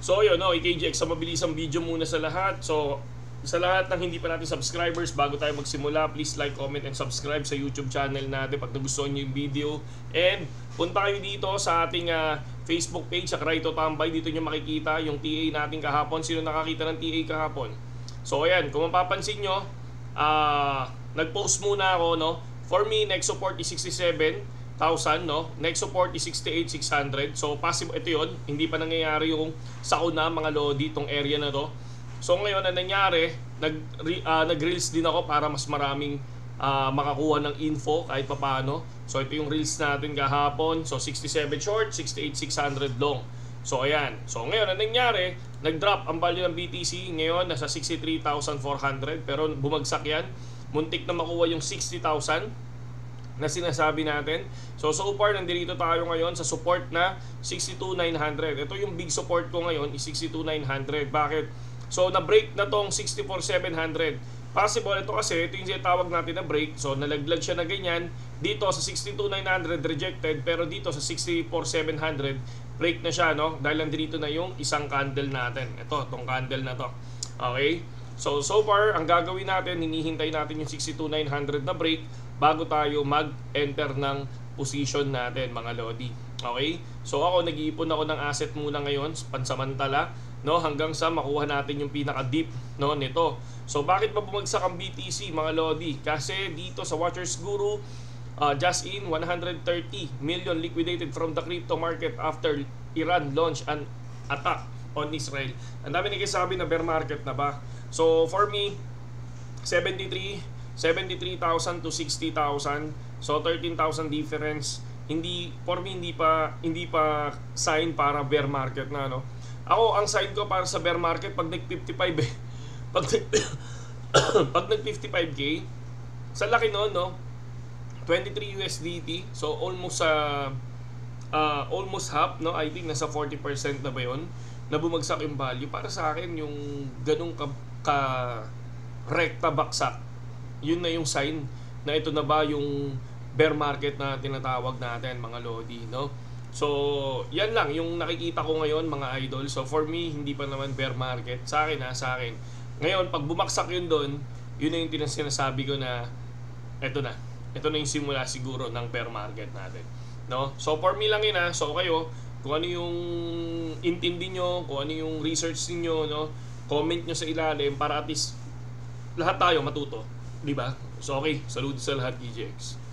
So yun, no, EKGX, sa mabilisang video muna sa lahat. So sa lahat ng hindi pa natin subscribers, bago tayo magsimula, please like, comment, and subscribe sa YouTube channel natin pag nagustuhan nyo yung video. And punta kayo dito sa ating Facebook page, sa Crypto Tambay. Dito nyo makikita yung TA natin kahapon. Sino nakakita ng TA kahapon? So ayan, kung mapapansin nyo, nag-post muna ako, no? For me, next support is 67,000, no? Next support is 68,600. So possible, ito yun, hindi pa nangyayari yung sakuna mga lodi, itong area na to. So ngayon, ang nangyari, nag-reels din ako para mas maraming makakuha ng info kahit papaano. So ito yung reels natin kahapon. So 67 short, 68,600 long. So ayan. So ngayon, ang nangyari, nag-drop ang value ng BTC. Ngayon, nasa 63,400. Pero bumagsak yan. Muntik na makuha yung 60,000 na sinasabi natin. So far, nandito tayo ngayon sa support na 62,900. Ito yung big support ko ngayon is 62,900. Bakit? So na-break na tong 64,700. Possible ito kasi ito yung tawag natin na break. So nalaglag siya na ganyan. Dito sa 62,900 rejected, pero dito sa 64,700 break na siya, no? Dahil nandito na yung isang candle natin. Ito, tong candle na to. Okay? So far, ang gagawin natin, hinihintay natin yung 62,900 na break bago tayo mag-enter ng position natin, mga lodi. Okay? So ako, nag-iipon ako ng asset muna ngayon, pansamantala, no, hanggang sa makuha natin yung pinaka-deep, no, nito. So bakit ba bumagsak ang BTC, mga lodi? Kasi dito sa Watchers Guru, just in 130 million liquidated from the crypto market after Iran launch an attack on Israel. Ang dami nagsasabi na bear market na ba? So for me, 73,000 to 60,000. So 13,000 difference. For me hindi pa sign para bear market na, no. Ako, ang sign ko para sa bear market pag nag-55 eh. Pag nag-55k, sa laki noon, no? 23 USDT. So almost half, no? I think nasa 40% na ba 'yon na bumagsak yung value. Para sa akin, yung ganung rekta baksak, yun na yung sign na ito na ba yung bear market na tinatawag natin, mga lodi, no? So, yan lang yung nakikita ko ngayon, mga idol. So for me, hindi pa naman bear market. Sa akin. Ngayon, pag bumaksak yun doon, yun na yung sinasabi ko na ito na yung simula siguro ng bear market natin, no? So for me lang yun, So kayo, kung ano yung intindi nyo, kung ano yung research niyo, no? Comment nyo sa ilalim para at least lahat tayo matuto, di ba? So okay, salute sa lahat, EKGX.